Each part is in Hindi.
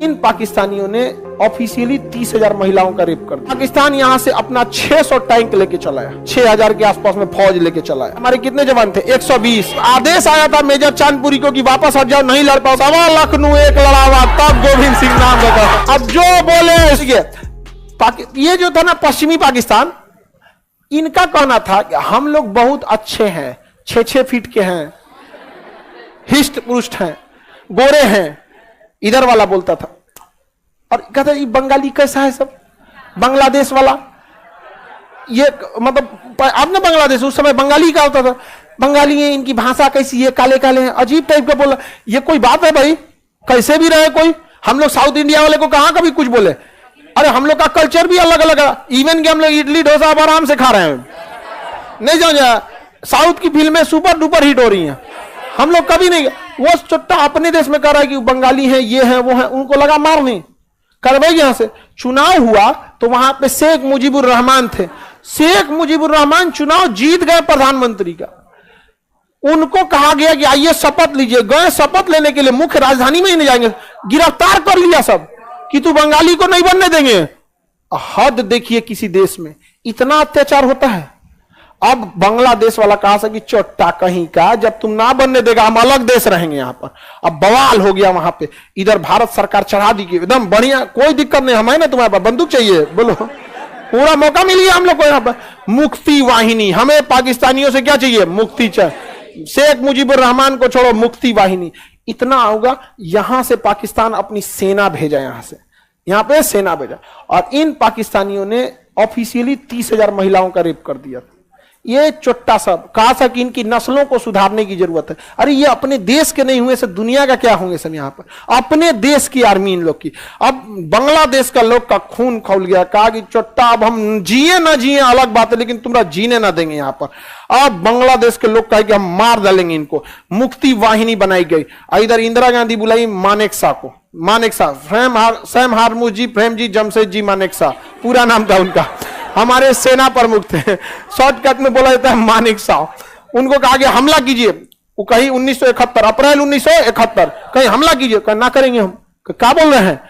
इन पाकिस्तानियों ने ऑफिशियली 30,000 महिलाओं का रेप कर दिया। पाकिस्तान यहां से अपना 600 टैंक लेके चला है, 6,000 के आसपास में फौज लेके चला है। हमारे कितने जवान थे? 120। आदेश आया था मेजर चांदपुरी को कि वापस हट जाओ, नहीं लड़ पाओ। 1.25 लखनऊ एक लड़ावा, तब गोविंद सिंह नाम रखा। अब जो बोले ये जो था ना पश्चिमी पाकिस्तान, इनका कहना था कि हम लोग बहुत अच्छे हैं, 6-6 फीट के हैं, हिष्ट पुष्ट हैं, गोरे हैं। इधर वाला बोलता था और कहता ये बंगाली कैसा है, सब बांग्लादेश वाला, ये मतलब अब ना बांग्लादेश उस समय बंगाली का होता था, बंगाली है, इनकी भाषा कैसी है, काले काले हैं, अजीब टाइप का बोला। ये कोई बात है भाई? कैसे भी रहे कोई, हम लोग साउथ इंडिया वाले को कहां कभी कुछ बोले? अरे हम लोग का कल्चर भी अलग अलग है। इवन कि हम लोग इडली डोसा आराम से खा रहे हैं, नहीं जाओ, साउथ की फिल्में सुपर डुपर हिट हो रही हैं, हम लोग कभी नहीं। वो चुट्टा अपने देश में कर रहा है कि बंगाली है, ये है वो है, उनको लगा मार नहीं करवाएगी। यहां से चुनाव हुआ तो वहां पे शेख मुजीबुर रहमान थे। शेख मुजीबुर रहमान चुनाव जीत गए प्रधानमंत्री का। उनको कहा गया कि आइए शपथ लीजिए। गए शपथ लेने के लिए, मुख्य राजधानी में ही नहीं जाएंगे, गिरफ्तार कर लिया सब कि तू बंगाली को नहीं बनने देंगे। हद देखिए, किसी देश में इतना अत्याचार होता है। अब बांग्लादेश वाला कहा था कि चोट्टा कहीं का, जब तुम ना बनने देगा हम अलग देश रहेंगे यहां पर। अब बवाल हो गया वहां पे। इधर भारत सरकार चढ़ा दी एकदम बढ़िया, कोई दिक्कत नहीं, हमें ना तुम्हारे पास बंदूक चाहिए, बोलो, पूरा मौका मिल गया हम लोग को यहाँ पर। मुक्ति वाहिनी, हमें पाकिस्तानियों से क्या चाहिए? मुक्ति चाहिए। शेख मुजीबुर रहमान को छोड़ो, मुक्ति वाहिनी। इतना होगा, यहां से पाकिस्तान अपनी सेना भेजा, यहां से यहां पे सेना भेजा, और इन पाकिस्तानियों ने ऑफिशियली 30,000 महिलाओं का रेप कर दिया। ये चुट्टा सब कहा था कि इनकी नस्लों को सुधारने की जरूरत है। अरे ये अपने देश के नहीं हुए, से दुनिया का क्या होंगे सब? यहाँ पर अपने देश की आर्मी इन लोग की। अब बांग्लादेश का लोग का खून खौल गया, कहा कि चुट्टा अब हम जिए ना जिए अलग बात है, लेकिन तुम्हारा जीने ना देंगे यहाँ पर। अब बांग्लादेश के लोग कहे कि हम मार डालेंगे इनको। मुक्ति वाहिनी बनाई गई। इधर इंदिरा गांधी बुलाई मानेकशॉ को, मानेकशॉ, सैम हारमुज जी, प्रेम जी, जमशेद जी मानेकशॉ पूरा नाम था उनका, हमारे सेना प्रमुख थे। शॉर्टकट में बोला जाता है मानेकशॉ। उनको कहा गया हमला कीजिए। वो कहीं 1971 अप्रैल 1971 कहीं हमला कीजिए, कहीं ना करेंगे हम। क्या बोल रहे हैं?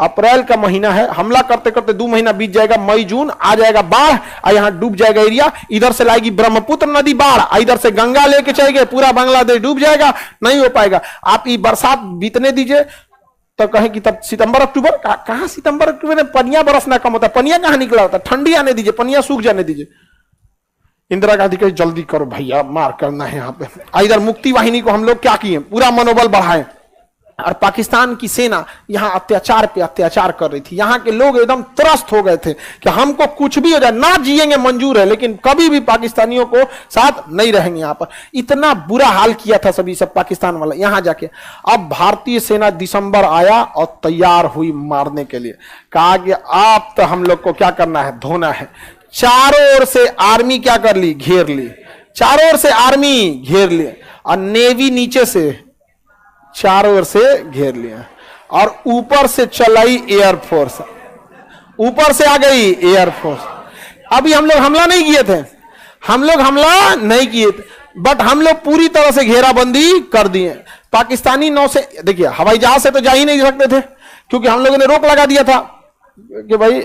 अप्रैल का महीना है, हमला करते करते 2 महीना बीत जाएगा, मई जून आ जाएगा बाढ़, और यहाँ डूब जाएगा एरिया। इधर से लाएगी ब्रह्मपुत्र नदी बाढ़, इधर से गंगा लेके चलेंगे, पूरा बांग्लादेश डूब जाएगा, नहीं हो पाएगा। आप ये बरसात बीतने दीजिए, तो कहें कि तब सितंबर अक्टूबर, कहां सितंबर अक्टूबर में पनिया बरसना कम होता है, पनिया कहां निकला होता है? ठंडी आने दीजिए, पनिया सूख जाने दीजिए। इंदिरा गांधी कहे जल्दी करो भैया, मार करना है यहाँ पे। इधर मुक्ति वाहिनी को हम लोग क्या किए, पूरा मनोबल बढ़ाए, और पाकिस्तान की सेना यहाँ अत्याचार पे अत्याचार कर रही थी। यहाँ के लोग एकदम त्रस्त हो गए थे कि हमको कुछ भी हो जाए, ना जिएंगे मंजूर है, लेकिन कभी भी पाकिस्तानियों को साथ नहीं रहेंगे यहाँ पर। इतना बुरा हाल किया था सभी सब पाकिस्तान वाला यहाँ जाके। अब भारतीय सेना दिसंबर आया और तैयार हुई मारने के लिए। कहा कि आप तो हम लोग को क्या करना है, धोना है। चारों ओर से आर्मी क्या कर ली, घेर ली। चारों ओर से आर्मी घेर ली, और नेवी नीचे से चारों ओर से घेर लिया, और ऊपर से चलाई एयरफोर्स, ऊपर से आ गई एयरफोर्स। अभी हम लोग हमला नहीं किए थे, हम लोग हमला नहीं किए थे, बट हम लोग पूरी तरह से घेराबंदी कर दिए। पाकिस्तानी नौसेना, देखिए हवाई जहाज से तो जा ही नहीं सकते थे, क्योंकि हम लोगों ने रोक लगा दिया था कि भाई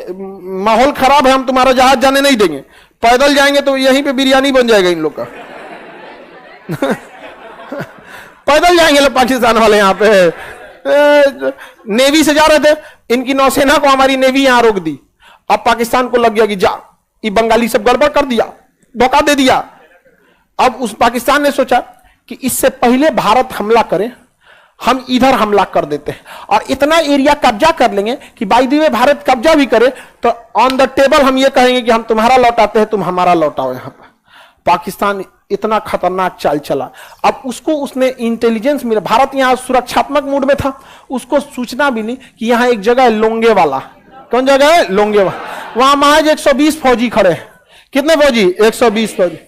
माहौल खराब है, हम तुम्हारा जहाज जाने नहीं देंगे। पैदल जाएंगे तो यहीं पे बिरयानी बन जाएगा इन लोग का। पैदल जाएंगे लोग पाकिस्तान वाले यहाँ पे। नेवी से जा रहे थे, इनकी नौसेना को हमारी नेवी यहाँ रोक दी। अब पाकिस्तान को लग गया कि जा, ये बंगाली सब गड़बड़ कर दिया, धोखा दे दिया। अब उस पाकिस्तान ने सोचा कि इससे पहले भारत हमला करे, हम इधर हमला कर देते हैं, और इतना एरिया कब्जा कर लेंगे कि बाय द वे भारत कब्जा भी करे तो ऑन द टेबल हम ये कहेंगे कि हम तुम्हारा लौटाते हैं, तुम हमारा लौटाओ। यहाँ पर पाकिस्तान इतना खतरनाक चाल चला। अब उसको उसने इंटेलिजेंस मिला, भारत यहाँ सुरक्षात्मक मूड में था, उसको सूचना मिली कि यहाँ एक जगह है लोंगे वाला। कौन जगह है? लोंगे वाला। वहां महज 120 फौजी खड़े हैं। कितने फौजी? 120 फौजी।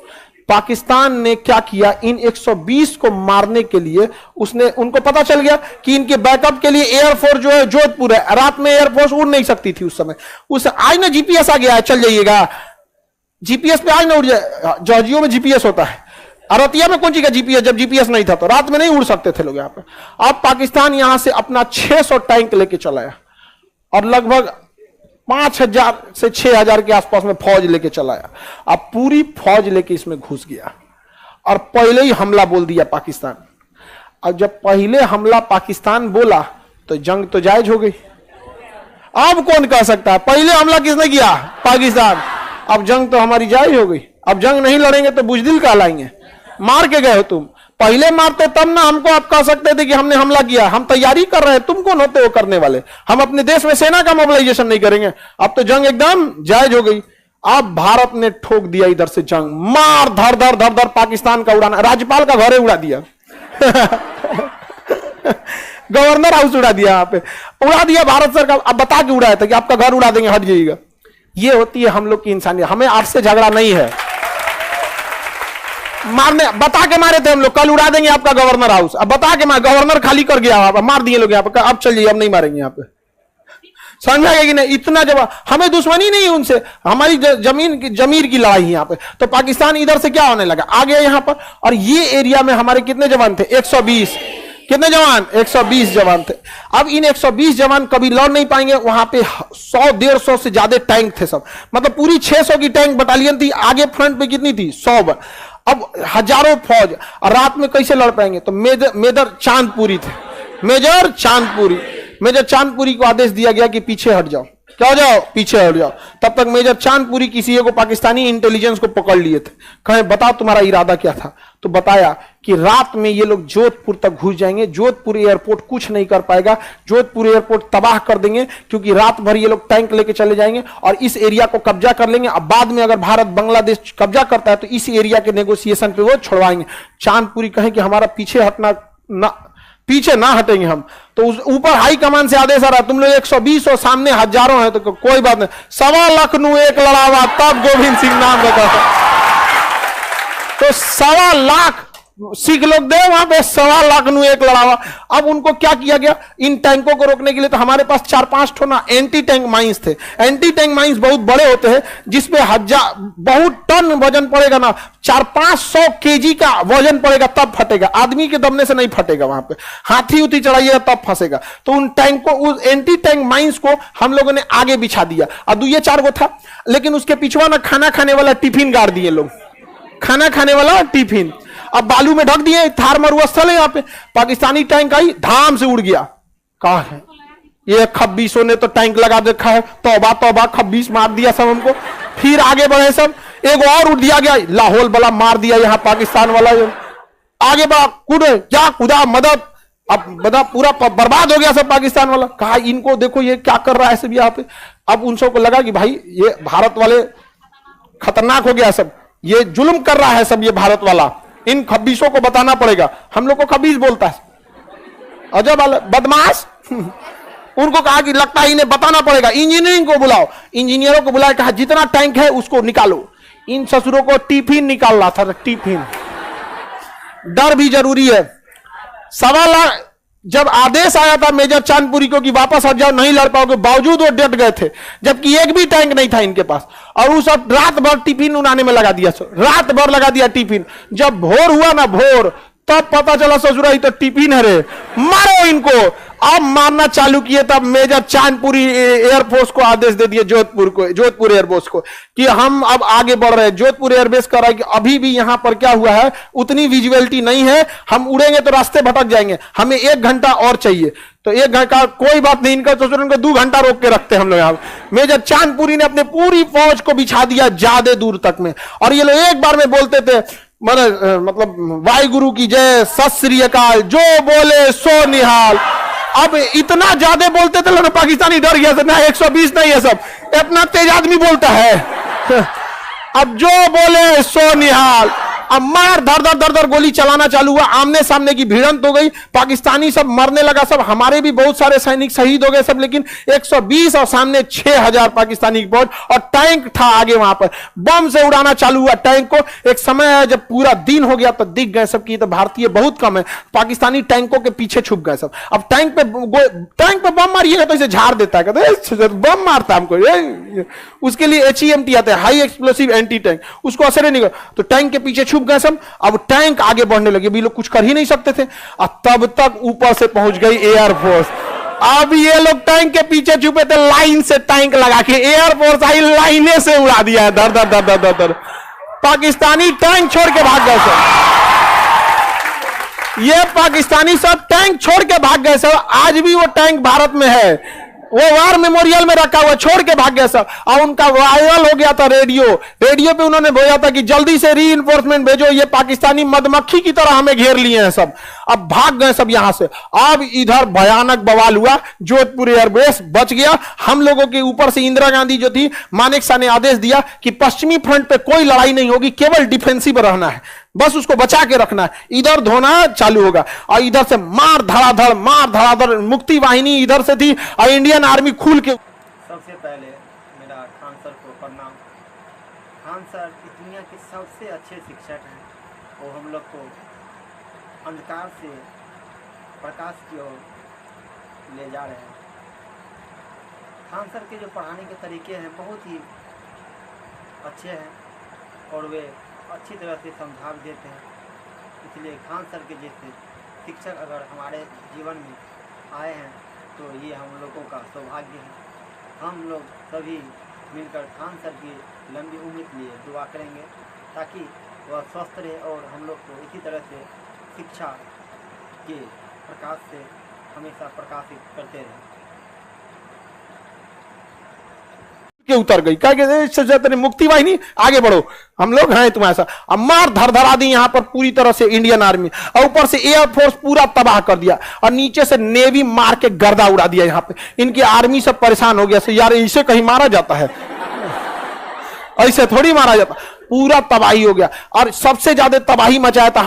पाकिस्तान ने क्या किया, इन 120 को मारने के लिए उसने, उनको पता चल गया कि इनके बैकअप के लिए एयरफोर्स जो है जोधपुर है। रात में एयरफोर्स उड़ नहीं सकती थी उस समय। उस आज ना जीपीएस आ गया है, चल जाइएगा जीपीएस पे, आज ना उड़ जाए, जॉर्जियो में जीपीएस होता है, और रतिया में कौन चीज का जीपीएस, जब जीपीएस नहीं था तो रात में नहीं उड़ सकते थे लोग यहाँ पे। अब पाकिस्तान यहां से अपना 600 टैंक लेके चला है और लगभग 5000 से 6000 के आसपास में फौज लेके चला है। अब पूरी फौज लेके इसमें घुस गया और पहले ही हमला बोल दिया पाकिस्तान। और जब पहले हमला पाकिस्तान बोला तो जंग तो जायज हो गई। अब कौन कह सकता है पहले हमला किसने किया? पाकिस्तान। अब जंग तो हमारी जायज हो गई। अब जंग नहीं लड़ेंगे तो बुजदिल कहलाएंगे, मार के गए हो तुम। पहले मारते तब ना हमको आप कह सकते थे कि हमने हमला किया, हम तैयारी कर रहे हैं, तुम कौन होते हो करने वाले? हम अपने देश में सेना का मोबिलाइजेशन नहीं करेंगे। अब तो जंग एकदम जायज हो गई। अब भारत ने ठोक दिया इधर से जंग, मार धर धर धर धर पाकिस्तान का उड़ाना, राज्यपाल का घर उड़ा दिया गवर्नर हाउस उड़ा दिया, यहाँ पे उड़ा दिया भारत सरकार। अब बता के उड़ाया था कि आपका घर उड़ा देंगे, हट जाइएगा। ये होती है हम लोग की इंसानियत। हमें आपसे झगड़ा नहीं है, मारने बता के मारे थे हम लोग, कल उड़ा देंगे आपका गवर्नर हाउस। अब बता के गवर्नर खाली कर गया, मार दिए लोग यहाँ पे। अब चलिए अब नहीं मारेंगे यहाँ पे, समझ में आएगा कि नहीं? इतना जब हमें दुश्मनी नहीं है उनसे, हमारी जमीर की लड़ाई यहाँ पे। तो पाकिस्तान इधर से क्या होने लगा, आ गया यहाँ पर। और ये एरिया में हमारे कितने जवान थे? 120। कितने जवान? 120 जवान थे। अब इन 120 जवान कभी लड़ नहीं पाएंगे। वहां पे 100-150 से ज्यादा टैंक थे सब, मतलब पूरी 600 की टैंक बटालियन थी। आगे फ्रंट पे कितनी थी? 100। अब हजारों फौज, और रात में कैसे लड़ पाएंगे? तो मेजर चांदपुरी थे, मेजर चांदपुरी को आदेश दिया गया कि पीछे हट जाओ। क्या हो जाओ? पीछे हट जाओ। तब तक मेजर चांदपुरी किसी को पाकिस्तानी इंटेलिजेंस को पकड़ लिए थे। कहे बताओ तुम्हारा इरादा क्या था? तो बताया कि रात में ये लोग जोधपुर तक घुस जाएंगे, जोधपुर एयरपोर्ट कुछ नहीं कर पाएगा, जोधपुर एयरपोर्ट तबाह कर देंगे, क्योंकि रात भर ये लोग टैंक लेके चले जाएंगे और इस एरिया को कब्जा कर लेंगे। अब बाद में अगर भारत बांग्लादेश कब्जा करता है तो इस एरिया के नेगोशिएशन पे वो छुड़वाएंगे। चांदपुरी कहे कि हमारा पीछे हटना ना, पीछे ना हटेंगे हम। तो उस ऊपर हाई कमान से आदेश आ रहा, तुम लोग 120 और सामने हजारों हैं, तो कोई बात नहीं, 1.25 लाख नु एक लड़ावा, तब गोविंद सिंह नाम रखा था। तो 1.25 लाख सिख लोग दे वहां पे, 1.25 लाख नु एक लड़ावा। अब उनको क्या किया गया? इन टैंकों को रोकने के लिए तो हमारे पास 4-5 ठो ना एंटी टैंक माइंस थे। एंटी टैंक माइंस बहुत बड़े होते हैं, जिसपे बहुत टन वजन पड़ेगा ना, 400-500 केजी का वजन पड़ेगा तब फटेगा, आदमी के दबने से नहीं फटेगा। वहां पे हाथी उथी चढ़ाइएगा तब फंसेगा। तो उन टैंक को, उस एंटी टैंक माइंस को हम लोगों ने आगे बिछा दिया। और 2-4 गो था, लेकिन उसके पिछवा ना खाना खाने वाला टिफिन गाड़ दिए लोग, खाना खाने वाला टिफिन। अब बालू में ढक दिए, थार मरुस्थल है यहाँ पे। पाकिस्तानी टैंक आई, धाम से उड़ गया। कहा है ये खब्बीसों ने तो टैंक लगा देखा है, तौबा तौबा, खब्बीस मार दिया सब हमको। फिर आगे बढ़े सब, एक और उड़ दिया गया, लाहौल वाला मार दिया यहाँ पाकिस्तान वाला। आगे बढ़ा, कूदे, क्या कूदा, मदद। अब बता पूरा बर्बाद हो गया सब पाकिस्तान वाला। कहा इनको देखो ये क्या कर रहा है सब यहाँ पे। अब उन सबको लगा कि भाई ये भारत वाले खतरनाक हो गया सब, ये जुल्म कर रहा है सब ये भारत वाला, इन खब्बीसों को बताना पड़ेगा। हम लोग को खब्बीस बोलता है, अजब वाला बदमाश। उनको कहा कि लगता है इन्हें बताना पड़ेगा, इंजीनियरिंग को बुलाओ। इंजीनियरों को बुलाया, कहा जितना टैंक है उसको निकालो। इन ससुरों को टिफिन निकाल रहा था, टिफिन। डर भी जरूरी है। 1.25 लाख जब आदेश आया था मेजर चांदपुरी को कि वापस हट जाओ, नहीं लड़ पाओगे, बावजूद वो डट गए थे, जबकि एक भी टैंक नहीं था इनके पास। और वो सब रात भर टिफिन उड़ाने में लगा दिया, रात भर लगा दिया टिफिन। जब भोर हुआ ना, भोर, तब पता चला ससुरा ही तो टिफिन है रे, मारो इनको। अब मारना चालू किए, तब मेजर चांदपुरी एयरफोर्स को आदेश दे दिए, जोधपुर एयरफोर्स को, कि हम अब आगे बढ़ रहे हैं। जोधपुर एयरबेस कर रहा है कि अभी भी यहां पर क्या हुआ है, उतनी विजिबिलिटी नहीं है, हम उड़ेंगे तो रास्ते भटक जाएंगे, हमें 1 घंटा और चाहिए। तो 1 घंटा कोई बात नहीं, इनका ससुर इनको 2 घंटा रोक के रखते हम लोग यहाँ। मेजर चांदपुरी ने अपने पूरी फौज को बिछा दिया ज्यादा दूर तक में, और ये लोग एक बार में बोलते थे, मतलब वाहिगुरु की जय, सत श्री अकाल, जो बोले सो निहाल। अब इतना ज्यादा बोलते थे लोग, पाकिस्तानी डर गया था, ना 120 नहीं है सब, इतना तेज आदमी बोलता है। अब जो बोले सो निहाल। अब मार धर धर धर धर गोली चलाना चालू हुआ, आमने सामने की भिड़ंत हो गई, पाकिस्तानी सब मरने लगा सब, हमारे भी बहुत सारे सैनिक शहीद हो गए सब, लेकिन 120 और सामने 6000 पाकिस्तानी फौज, और टैंक था आगे वहां पर, बम से उड़ाना चालू हुआ टैंक को। एक समय है जब पूरा दिन हो गया तो दिख गए सब की तो भारतीय बहुत कम है, पाकिस्तानी टैंकों के पीछे छुप गए सब। अब टैंक पे बम मारिएगा तो इसे झाड़ देता है, कहते बम मारता हमको, उसके लिए HEMT आता है, हाई एक्सप्लोसिव एंटी टैंक, उसको असर नहीं कर। तो टैंक के पीछे छुप छुप गए सब। अब टैंक आगे बढ़ने लगे, भी लोग कुछ कर ही नहीं सकते थे, और तब तक ऊपर से पहुंच गई एयरफोर्स। अब ये लोग टैंक के पीछे छुपे थे, लाइन से टैंक लगा के एयरफोर्स आई, लाइने से उड़ा दिया है, दर दर दर दर दर दर। पाकिस्तानी टैंक छोड़ के भाग गए सब, ये पाकिस्तानी सब टैंक छोड़ के भाग गए सब। आज भी वो टैंक भारत में है, वो वार मेमोरियल में रखा हुआ, छोड़ के भाग गए सब। और उनका वायरल हो गया था रेडियो पे उन्होंने बोला था कि जल्दी से रीइंफोर्समेंट भेजो, ये पाकिस्तानी मधुमक्खी की तरह हमें घेर लिए हैं सब। अब भाग गए सब यहां से। अब इधर भयानक बवाल हुआ, जोधपुर एयरबेस बच गया। हम लोगों के ऊपर से इंदिरा गांधी जो थी, मानेकशॉ ने आदेश दिया कि पश्चिमी फ्रंट पे कोई लड़ाई नहीं होगी, केवल डिफेंसिव रहना है, बस उसको बचा के रखना है, इधर धोना चालू होगा। और इधर से मार धड़ाधड़ मुक्ति वाहिनी इधर से थी, और इंडियन आर्मी खुल के। सबसे पहले मेरा खान सर को प्रणाम। खान सर इस दुनिया के सबसे अच्छे शिक्षक हैं, वो हम लोग को अंधकार से प्रकाश की ओर ले जा रहे हैं। खान सर के जो पढ़ाने के तरीके हैं बहुत ही अच्छे हैं, और वे अच्छी तरह से समझा भी देते हैं। इसलिए खान सर के जैसे शिक्षक अगर हमारे जीवन में आए हैं तो ये हम लोगों का सौभाग्य है। हम लोग सभी मिलकर खान सर की लंबी उम्र के लिए दुआ करेंगे, ताकि वह स्वस्थ रहे और हम लोग को इसी तरह से शिक्षा के प्रकाश से हमेशा प्रकाशित करते रहें। के उतर गई, क्या मुक्ति वाहिनी आगे बढ़ो, हम लोग हैं तुम्हारे साथ। अब मार धरधरा दी यहां पर पूरी तरह से इंडियन आर्मी, और ऊपर से एयरफोर्स पूरा तबाह कर दिया, और नीचे से नेवी मार के गर्दा उड़ा दिया। यहां पे इनकी आर्मी सब परेशान हो गया, यार इसे कहीं मारा जाता है, ऐसे थोड़ी मारा जाता, पूरा तबाही हो गया। और सबसे ज्यादा तबाही मचाया था